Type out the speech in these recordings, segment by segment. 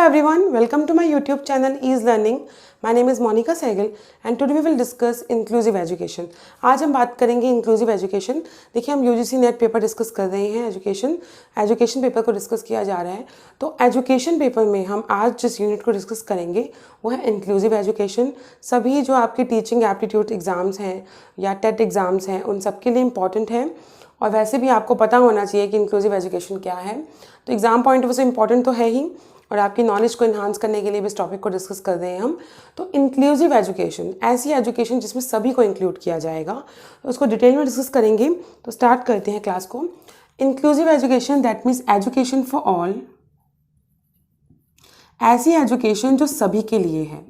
everyone, welcome to my YouTube channel Ease Learning. My name is Monica Sehgal and today we will discuss inclusive education. आज हम बात करेंगे inclusive education. देखिए हम UGC net paper discuss कर रहे हैं एजुकेशन पेपर को डिस्कस किया जा रहा है. तो एजुकेशन पेपर में हम आज जिस यूनिट को डिस्कस करेंगे वो है इंक्लूसिव एजुकेशन. सभी जो आपके टीचिंग एप्टीट्यूड एग्ज़ाम्स हैं या टेट एग्ज़ाम्स हैं उन सब के लिए इम्पॉर्टेंट है और वैसे भी आपको पता होना चाहिए कि इंक्लूसिव एजुकेशन क्या है. तो एग्ज़ाम पॉइंट ऑफ व्यू से इम्पॉर्टेंट तो है ही और आपकी नॉलेज को इन्हांस करने के लिए भी इस टॉपिक को डिस्कस कर रहे हैं हम. तो इंक्लूसिव एजुकेशन ऐसी एजुकेशन जिसमें सभी को इंक्लूड किया जाएगा, तो उसको डिटेल में डिस्कस करेंगे. तो स्टार्ट करते हैं क्लास को. Inclusive education that means education for all, ऐसी एजुकेशन जो सभी के लिए है,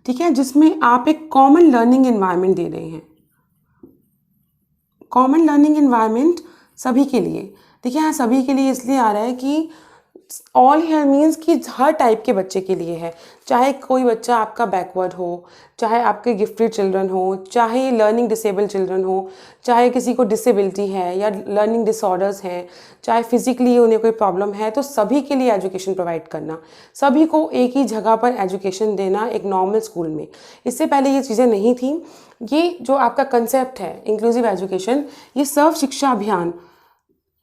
ठीक है, जिसमें आप एक कॉमन लर्निंग एनवायरनमेंट दे रहे हैं. कॉमन लर्निंग एनवायरनमेंट सभी के लिए. देखिए यहाँ सभी के लिए इसलिए आ रहा है कि ऑल हियर मीन्स कि हर टाइप के बच्चे के लिए है. चाहे कोई बच्चा आपका बैकवर्ड हो, चाहे आपके गिफ्टेड चिल्ड्रन हो, चाहे लर्निंग डिसेबल चिल्ड्रन हो, चाहे किसी को डिसेबिलिटी है या लर्निंग डिसऑर्डर्स हैं, चाहे फिजिकली उन्हें कोई प्रॉब्लम है, तो सभी के लिए एजुकेशन प्रोवाइड करना, सभी को एक ही जगह पर एजुकेशन देना एक नॉर्मल स्कूल में. इससे पहले ये चीज़ें नहीं थी. ये जो आपका कंसेप्ट है इंक्लूसिव एजुकेशन, ये सर्व शिक्षा अभियान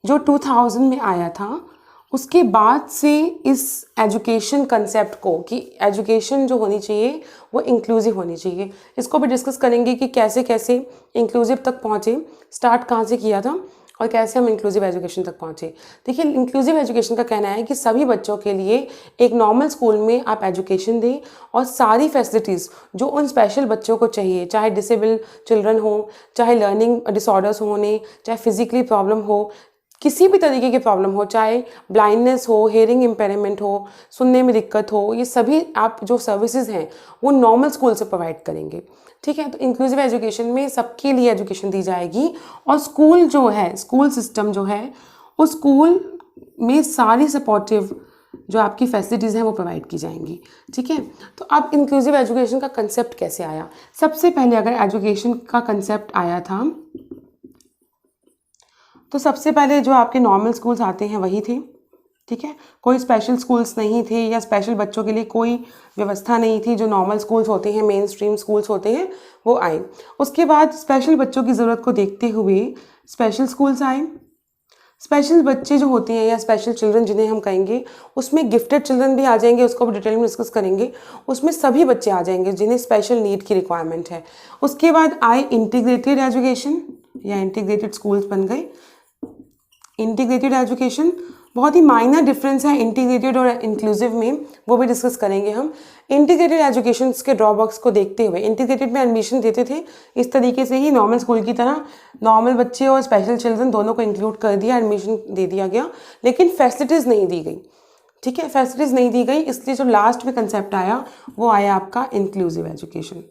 जो 2000 में आया था, उसके बाद से इस एजुकेशन कंसेप्ट को कि एजुकेशन जो होनी चाहिए वो इंक्लूसिव होनी चाहिए, इसको भी डिस्कस करेंगे कि कैसे कैसे इंक्लूसिव तक पहुँचे, स्टार्ट कहाँ से किया था और कैसे हम इंक्लूसिव एजुकेशन तक पहुँचे. देखिए इंक्लूसिव एजुकेशन का कहना है कि सभी बच्चों के लिए एक नॉर्मल स्कूल में आप एजुकेशन दें और सारी फैसिलिटीज़ जो उन स्पेशल बच्चों को चाहिए, चाहे डिसेबल चिल्ड्रन हो, चाहे लर्निंग डिसऑर्डर्स होने, चाहे फिजिकली प्रॉब्लम हो, किसी भी तरीके की प्रॉब्लम हो, चाहे ब्लाइंडनेस हो, हेयरिंग इम्पेयरमेंट हो, सुनने में दिक्कत हो, ये सभी आप जो सर्विसेज हैं वो नॉर्मल स्कूल से प्रोवाइड करेंगे. ठीक है, तो इंक्लूसिव एजुकेशन में सबके लिए एजुकेशन दी जाएगी और स्कूल जो है, स्कूल सिस्टम जो है, उस स्कूल में सारी सपोर्टिव जो आपकी फैसिलिटीज़ हैं वो प्रोवाइड की जाएंगी. ठीक है, तो अब इंक्लूसिव एजुकेशन का कंसेप्ट कैसे आया. सबसे पहले अगर एजुकेशन का कंसेप्ट आया था तो सबसे पहले जो आपके नॉर्मल स्कूल्स आते हैं वही थे. ठीक है, कोई स्पेशल स्कूल्स नहीं थे या स्पेशल बच्चों के लिए कोई व्यवस्था नहीं थी. जो नॉर्मल स्कूल्स होते हैं, मेन स्ट्रीम स्कूल्स होते हैं, वो आए. उसके बाद स्पेशल बच्चों की ज़रूरत को देखते हुए स्पेशल स्कूल्स आए. स्पेशल बच्चे जो होते हैं या स्पेशल चिल्ड्रन जिन्हें हम कहेंगे, उसमें गिफ्टेड चिल्ड्रन भी आ जाएंगे, उसको भी डिटेल में डिस्कस करेंगे. उसमें सभी बच्चे आ जाएंगे जिन्हें स्पेशल नीड की रिक्वायरमेंट है. उसके बाद आए इंटीग्रेटेड एजुकेशन या इंटीग्रेटेड स्कूल्स बन गए. इंटीग्रेटेड एजुकेशन बहुत ही माइनर डिफरेंस है इंटीग्रेटेड और इंक्लूसिव में, वो भी डिस्कस करेंगे हम. इंटीग्रेटेड एजुकेशन के ड्रॉबैक्स को देखते हुए इंटीग्रेटेड में एडमिशन देते थे इस तरीके से ही नॉर्मल स्कूल की तरह, नॉर्मल बच्चे और स्पेशल चिल्ड्रन दोनों को इंक्लूड कर दिया, एडमिशन दे दिया गया, लेकिन फैसिलिटीज़ नहीं दी गई. ठीक है, फैसिलिटीज़ नहीं दी गई, इसलिए जो लास्ट में कंसेप्ट आया वो आया आपका इंक्लूसिव एजुकेशन.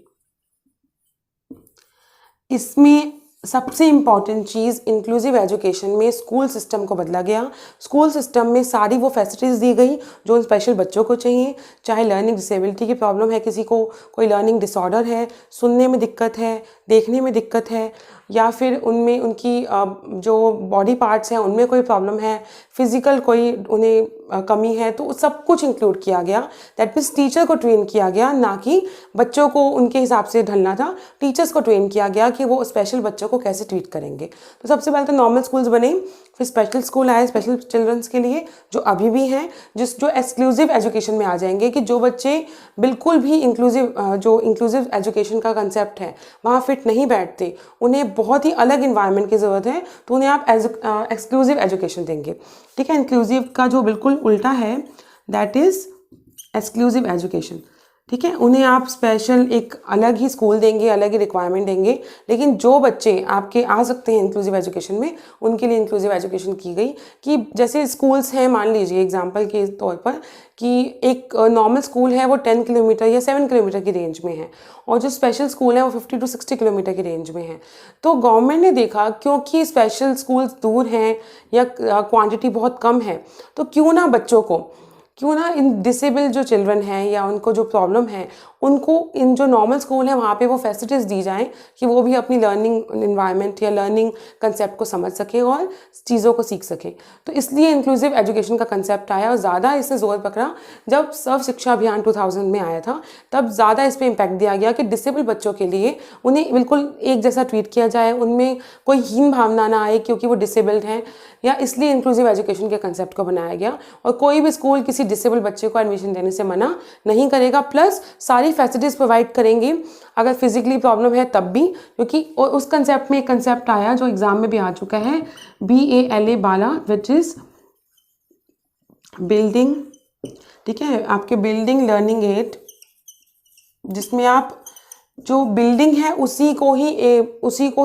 इसमें सबसे इम्पॉर्टेंट चीज़ इंक्लूसिव एजुकेशन में स्कूल सिस्टम को बदला गया. स्कूल सिस्टम में सारी वो फैसिलिटीज़ दी गई जो उन स्पेशल बच्चों को चाहिए, चाहे लर्निंग डिसेबिलिटी की प्रॉब्लम है, किसी को कोई लर्निंग डिसऑर्डर है, सुनने में दिक्कत है, देखने में दिक्कत है, या फिर उनमें उनकी जो बॉडी पार्ट्स हैं उनमें कोई प्रॉब्लम है, फिज़िकल कोई उन्हें कमी है, तो सब कुछ इंक्लूड किया गया. दैट मीन्स टीचर को ट्रेन किया गया, ना कि बच्चों को उनके हिसाब से ढलना था. टीचर्स को ट्रेन किया गया कि वो स्पेशल बच्चों को कैसे ट्रीट करेंगे. तो सबसे पहले तो नॉर्मल स्कूल्स बने, फिर स्पेशल स्कूल आए स्पेशल चिल्ड्रंस के लिए जो अभी भी हैं, जो एक्सक्लूसिव एजुकेशन में आ जाएंगे कि जो बच्चे बिल्कुल भी जो इंक्लूसिव एजुकेशन का कंसेप्ट है वहाँ फिट नहीं बैठते, उन्हें बहुत ही अलग इन्वायरमेंट की ज़रूरत है, तो उन्हें आप एक्सक्लूसिव एजुकेशन देंगे. ठीक है, इंक्लूसिव का जो बिल्कुल उल्टा है दैट इज़ एक्सक्लूसिव एजुकेशन. ठीक है, उन्हें आप स्पेशल एक अलग ही स्कूल देंगे, अलग ही रिक्वायरमेंट देंगे, लेकिन जो बच्चे आपके आ सकते हैं इंक्लूसिव एजुकेशन में उनके लिए इंक्लूसिव एजुकेशन की गई. कि जैसे स्कूल्स हैं, मान लीजिए एग्जांपल के तौर पर कि एक नॉर्मल स्कूल है वो 10 किलोमीटर या 7 किलोमीटर की रेंज में है और जो स्पेशल स्कूल है वो 50 to 60 किलोमीटर की रेंज में है. तो गवर्नमेंट ने देखा क्योंकि स्पेशल स्कूल्स दूर हैं या क्वांटिटी बहुत कम है, तो क्यों ना बच्चों को क्यों ना इन डिसेबल जो चिल्ड्रन हैं या उनको जो प्रॉब्लम है उनको इन जो नॉर्मल स्कूल है वहाँ पे वो फैसिलिटीज़ दी जाएं कि वो भी अपनी लर्निंग इन्वायरमेंट या लर्निंग कंसेप्ट को समझ सके और चीज़ों को सीख सके। तो इसलिए इंक्लूसिव एजुकेशन का कंसेप्ट आया और ज़्यादा इससे जोर पकड़ा जब सर्व शिक्षा अभियान 2000 में आया था। तब ज़्यादा इस पर इम्पैक्ट दिया गया कि डिसेबल बच्चों के लिए उन्हें बिल्कुल एक जैसा ट्रीट किया जाए, उनमें कोई हीन भावना ना आए क्योंकि वो डिसेबल्ड हैं, या इसलिए इंक्लूसिव एजुकेशन के कंसेप्ट को बनाया गया। और कोई भी स्कूल किसी डिसेबल बच्चे को एडमिशन देने से मना नहीं करेगा, प्लस सारी फैसिलिटीज़ प्रोवाइड करेंगे अगर फिजिकली प्रॉब्लम है तब भी, क्योंकि उस कंसेप्ट में एक कंसेप्ट आया जो एग्जाम में भी आ चुका है, BALA Bala, which is building, ठीक है, आपके बिल्डिंग लर्निंग एड, जिसमें आप जो बिल्डिंग है उसी को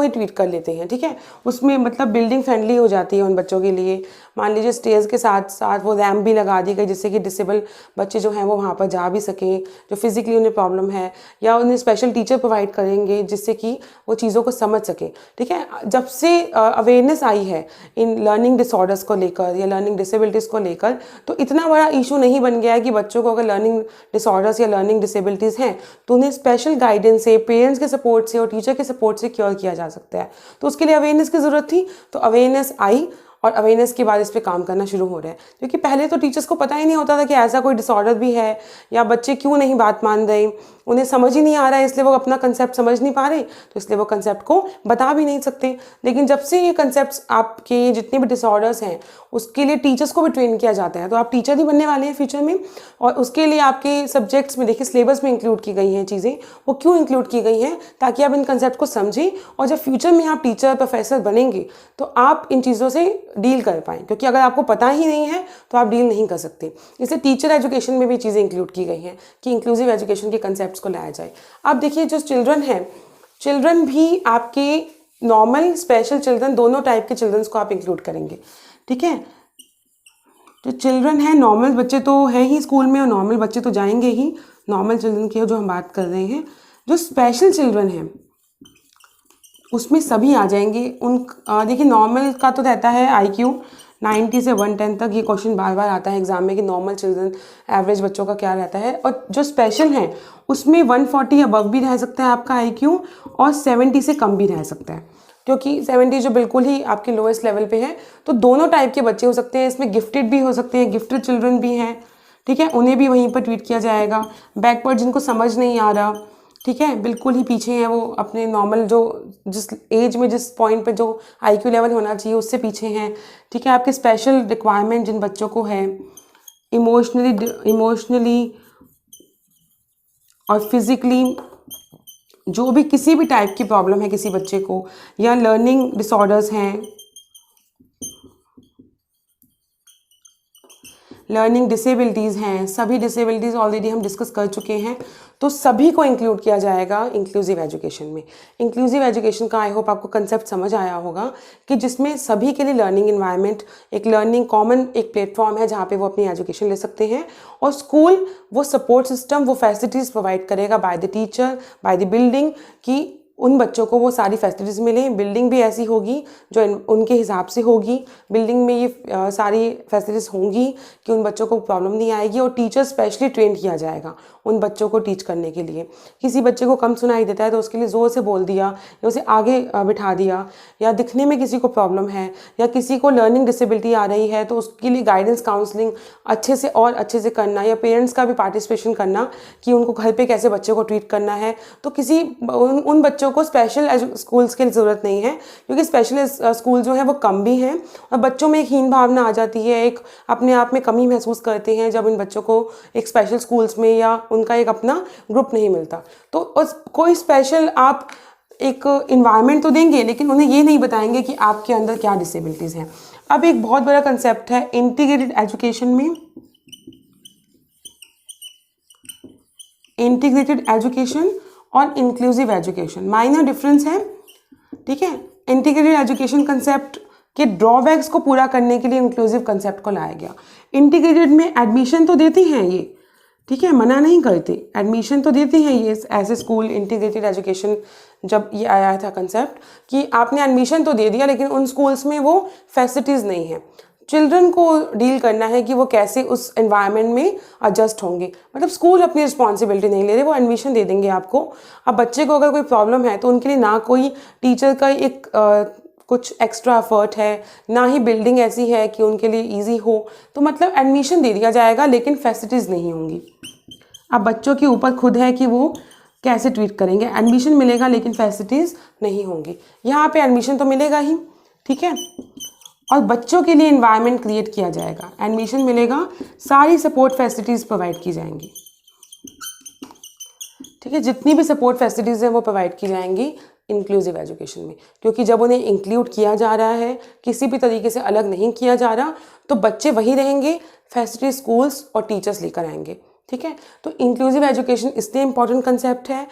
ही ट्रीट कर लेते हैं, ठीक है। उसमें मतलब बिल्डिंग फ्रेंडली हो जाती है उन बच्चों के लिए। मान लीजिए स्टेयर्स के साथ साथ वो रैम्प भी लगा दी गई जिससे कि डिसेबल बच्चे जो हैं वो वहाँ पर जा भी सकें, जो फिजिकली उन्हें प्रॉब्लम है, या उन्हें स्पेशल टीचर प्रोवाइड करेंगे जिससे कि वो चीज़ों को समझ सके, ठीक है। जब से अवेयरनेस आई है इन लर्निंग डिसऑर्डर्स को लेकर या लर्निंग डिसेबिलिटीज़ को लेकर, तो इतना बड़ा इशू नहीं बन गया है कि बच्चों को अगर लर्निंग डिसऑर्डर्स या लर्निंग डिसेबिलिटीज़ हैं तो उन्हें स्पेशल गाइडेंस से, पेरेंट्स के सपोर्ट से और टीचर के सपोर्ट से क्योर किया जा सकता है। तो उसके लिए अवेयरनेस की ज़रूरत थी, तो अवेयरनेस आई और अवेयरनेस के बाद इस पे काम करना शुरू हो रहा है, क्योंकि पहले तो टीचर्स को पता ही नहीं होता था कि ऐसा कोई डिसऑर्डर भी है या बच्चे क्यों नहीं बात मान रहे, उन्हें समझ ही नहीं आ रहा है, इसलिए वो अपना कंसेप्ट समझ नहीं पा रहे, तो इसलिए वो कंसेप्ट को बता भी नहीं सकते। लेकिन जब से ये कंसेप्ट्स आपके जितने भी डिसऑर्डर्स हैं उसके लिए टीचर्स को भी ट्रेन किया जाता है, तो आप टीचर ही बनने वाले हैं फ्यूचर में, और उसके लिए आपके सब्जेक्ट्स में देखिए सिलेबस में इंक्लूड की गई हैं चीज़ें। वो क्यों इंक्लूड की गई हैं? ताकि आप इन कंसेप्ट को समझें और जब फ्यूचर में आप टीचर प्रोफेसर बनेंगे तो आप इन चीज़ों से डील कर पाएँ, क्योंकि अगर आपको पता ही नहीं है तो आप डील नहीं कर सकते। इसलिए टीचर एजुकेशन में भी चीज़ें इंक्लूड की गई हैं कि इंक्लूसिव एजुकेशन के कंसेप्ट्स को लाया जाए। अब देखिए जो चिल्ड्रन हैं, चिल्ड्रन भी आपके नॉर्मल स्पेशल चिल्ड्रन दोनों टाइप के चिल्ड्रंस को आप इंक्लूड करेंगे, ठीक है। जो चिल्ड्रन है, नॉर्मल बच्चे तो हैं ही स्कूल में और नॉर्मल बच्चे तो जाएंगे ही, नॉर्मल चिल्ड्रन की जो हम बात कर रहे हैं। जो स्पेशल चिल्ड्रन हैं उसमें सभी आ जाएंगे। देखिए नॉर्मल का तो रहता है IQ 90 से 110 तक, ये क्वेश्चन बार बार आता है एग्जाम में कि नॉर्मल चिल्ड्रन एवरेज बच्चों का क्या रहता है, और जो स्पेशल हैं उसमें 140 अबव भी रह सकता है आपका IQ और 70 से कम भी रह सकता है, क्योंकि 70 जो बिल्कुल ही आपके लोएस्ट लेवल पे है। तो दोनों टाइप के बच्चे हो सकते हैं, इसमें गिफ्टेड भी हो सकते हैं, गिफ्टेड चिल्ड्रन भी हैं, ठीक है, उन्हें भी वहीं पर ट्रीट किया जाएगा। बैकवर्ड जिनको समझ नहीं आ रहा, ठीक है, बिल्कुल ही पीछे हैं, वो अपने नॉर्मल जो जिस एज में जिस पॉइंट पे जो IQ लेवल होना चाहिए उससे पीछे हैं, ठीक है। आपके स्पेशल रिक्वायरमेंट जिन बच्चों को है, इमोशनली और फिज़िकली जो भी किसी भी टाइप की प्रॉब्लम है किसी बच्चे को, या लर्निंग डिसऑर्डर्स हैं, लर्निंग डिसेबिलिटीज़ हैं, सभी डिसेबिलिटीज़ ऑलरेडी हम डिस्कस कर चुके हैं, तो सभी को इंक्लूड किया जाएगा इंक्लूसिव एजुकेशन में। इंक्लूसिव एजुकेशन का आई होप आपको कंसेप्ट समझ आया होगा कि जिसमें सभी के लिए लर्निंग इन्वायरमेंट, एक लर्निंग कॉमन एक प्लेटफॉर्म है जहाँ पे वो अपनी एजुकेशन ले सकते हैं, और स्कूल वो सपोर्ट सिस्टम, वो फैसिलिटीज़ प्रोवाइड करेगा by the teacher, by the building, कि उन बच्चों को वो सारी फैसिलिटीज़ मिलें। बिल्डिंग भी ऐसी होगी जो उनके हिसाब से होगी, बिल्डिंग में ये सारी फैसिलिटीज़ होंगी कि उन बच्चों को प्रॉब्लम नहीं आएगी, और टीचर स्पेशली ट्रेन किया जाएगा उन बच्चों को टीच करने के लिए। किसी बच्चे को कम सुनाई देता है तो उसके लिए ज़ोर से बोल दिया या उसे आगे बिठा दिया, या दिखने में किसी को प्रॉब्लम है या किसी को लर्निंग डिसेबिलिटी आ रही है तो उसके लिए गाइडेंस काउंसलिंग अच्छे से और अच्छे से करना, या पेरेंट्स का भी पार्टिसिपेशन करना कि उनको घर पे कैसे बच्चे को ट्रीट करना है। तो किसी उन बच्चों को स्पेशल स्कूल्स की ज़रूरत नहीं है, क्योंकि स्पेशल स्कूल जो है वो कम भी हैं, और बच्चों में एक हीन भावना आ जाती है, एक अपने आप में कमी महसूस करते हैं जब इन बच्चों को एक स्पेशल स्कूल्स में या उनका एक अपना ग्रुप नहीं मिलता। तो कोई स्पेशल आप एक इन्वायरमेंट तो देंगे लेकिन उन्हें ये नहीं बताएंगे कि आपके अंदर क्या डिसेबिलिटीज़ हैं। अब एक बहुत बड़ा कंसेप्ट है इंटीग्रेटेड एजुकेशन में, इंटीग्रेटेड एजुकेशन और इंक्लूसिव एजुकेशन माइनर डिफरेंस है, ठीक है। इंटीग्रेटेड एजुकेशन कंसेप्ट के ड्रॉबैक्स को पूरा करने के लिए इंक्लूसिव कंसेप्ट को लाया गया। इंटीग्रेटेड में एडमिशन तो देती हैं ये, ठीक है, मना नहीं करते, एडमिशन तो देती हैं ये ऐसे स्कूल। इंटीग्रेटेड एजुकेशन जब ये आया था कंसेप्ट कि आपने एडमिशन तो दे दिया लेकिन उन स्कूल्स में वो फैसिलिटीज़ नहीं है, चिल्ड्रन को डील करना है कि वो कैसे उस एनवायरनमेंट में एडजस्ट होंगे। मतलब स्कूल अपनी रिस्पॉन्सिबिलिटी नहीं ले रहे, वो एडमिशन दे देंगे आपको। अब बच्चे को अगर कोई प्रॉब्लम है तो उनके लिए ना कोई टीचर का एक कुछ एक्स्ट्रा एफर्ट है, ना ही बिल्डिंग ऐसी है कि उनके लिए ईजी हो। तो मतलब एडमिशन दे दिया जाएगा लेकिन फैसिलिटीज़ नहीं होंगी। अब बच्चों के ऊपर खुद है कि वो कैसे ट्रीट करेंगे। एडमिशन मिलेगा लेकिन फैसिलिटीज़ नहीं होंगी। यहाँ पे एडमिशन तो मिलेगा ही, ठीक है, और बच्चों के लिए इन्वायरमेंट क्रिएट किया जाएगा। एडमिशन मिलेगा, सारी सपोर्ट फैसिलिटीज़ प्रोवाइड की जाएंगी, ठीक है, जितनी भी सपोर्ट फैसिलिटीज़ हैं वो प्रोवाइड की जाएंगी इंक्लूसिव एजुकेशन में। क्योंकि जब उन्हें इंक्लूड किया जा रहा है, किसी भी तरीके से अलग नहीं किया जा रहा, तो बच्चे वहीं रहेंगे, फैसिलिटी स्कूल्स और टीचर्स लेकर आएंगे, ठीक है। तो इंक्लूसिव एजुकेशन इसलिए इंपॉर्टेंट कंसेप्ट है।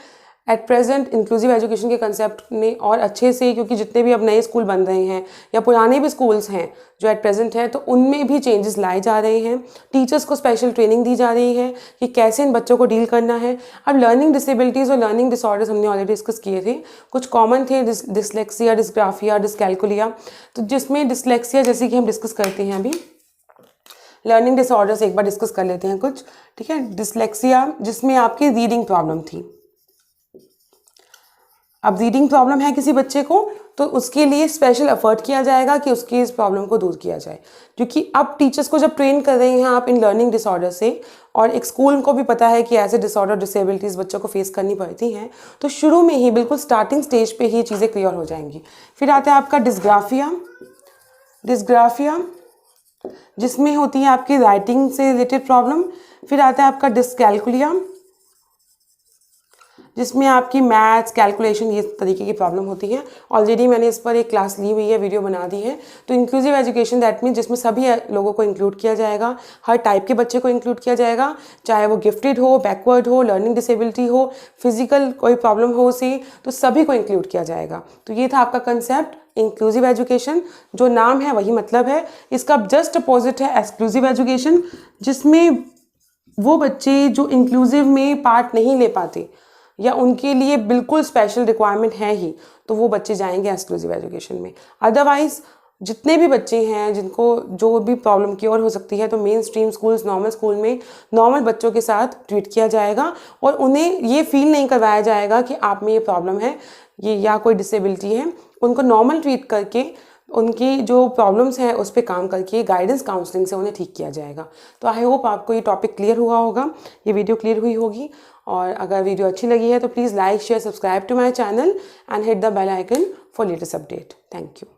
एट प्रेजेंट इंक्लूसिव एजुकेशन के कंसेप्ट ने और अच्छे से, क्योंकि जितने भी अब नए स्कूल बन रहे हैं या पुराने भी स्कूल्स हैं जो एट प्रेजेंट हैं, तो उनमें भी चेंजेस लाए जा रहे हैं। टीचर्स को स्पेशल ट्रेनिंग दी जा रही है कि कैसे इन बच्चों को डील करना है। अब लर्निंग डिसेबिलिटीज़ और लर्निंग डिसऑर्डर्स हमने ऑलरेडी डिस्कस किए थे। कुछ कॉमन थे, डिसलेक्सिया, डिस्ग्राफिया, डिसकैलकुलिया। तो जिसमें डिसलेक्सिया जैसे कि हम डिस्कस करते हैं अभी, लर्निंग डिसऑर्डर्स एक बार डिस्कस कर लेते हैं कुछ, ठीक है। डिसलेक्सिया जिसमें आपकी रीडिंग प्रॉब्लम थी। अब रीडिंग प्रॉब्लम है किसी बच्चे को, तो उसके लिए स्पेशल एफर्ट किया जाएगा कि उसकी इस प्रॉब्लम को दूर किया जाए। क्योंकि अब टीचर्स को जब ट्रेन कर रहे हैं आप इन लर्निंग डिसऑर्डर से, और एक स्कूल को भी पता है कि ऐसे डिसऑर्डर, डिसेबिलिटीज़ बच्चों को फेस करनी पड़ती हैं, तो शुरू में ही बिल्कुल स्टार्टिंग स्टेज पे ही चीज़ें क्लियर हो जाएंगी। फिर आता है आपका डिस्ग्राफिया। डिस्ग्राफिया जिसमें होती है आपकी राइटिंग से रिलेटेड प्रॉब्लम। फिर आता है आपका डिसकैलकुलिया जिसमें आपकी मैथ्स, कैलकुलेशन, ये तरीके की प्रॉब्लम होती है। ऑलरेडी मैंने इस पर एक क्लास ली हुई है, वीडियो बना दी है। तो इंक्लूसिव एजुकेशन दैट मीन जिसमें सभी लोगों को इंक्लूड किया जाएगा, हर टाइप के बच्चे को इंक्लूड किया जाएगा, चाहे वो गिफ्टेड हो, बैकवर्ड हो, लर्निंग डिसेबिलिटी हो, फिजिकल कोई प्रॉब्लम हो उसे, तो सभी को इंक्लूड किया जाएगा। तो ये था आपका कंसेप्ट इंक्लूसिव एजुकेशन। जो नाम है वही मतलब है। इसका जस्ट अपोजिट है एक्सक्लूसिव एजुकेशन, जिसमें वो बच्चे जो इंक्लूसिव में पार्ट नहीं ले पाते या उनके लिए बिल्कुल स्पेशल रिक्वायरमेंट है ही, तो वो बच्चे जाएंगे एक्सक्लूसिव एजुकेशन में। अदरवाइज जितने भी बच्चे हैं जिनको जो भी प्रॉब्लम क्योर हो सकती है, तो main stream schools, normal school में नॉर्मल बच्चों के साथ ट्रीट किया जाएगा और उन्हें ये फील नहीं करवाया जाएगा कि आप में ये प्रॉब्लम है ये या कोई डिसेबिलिटी है। उनको नॉर्मल ट्रीट करके उनकी जो प्रॉब्लम्स हैं उस पर काम करके गाइडेंस काउंसलिंग से उन्हें ठीक किया जाएगा। तो आई होप आपको ये टॉपिक क्लियर हुआ होगा, ये वीडियो क्लियर हुई होगी। और अगर वीडियो अच्छी लगी है तो please like, share, subscribe to my channel and hit the bell icon for latest update. Thank you.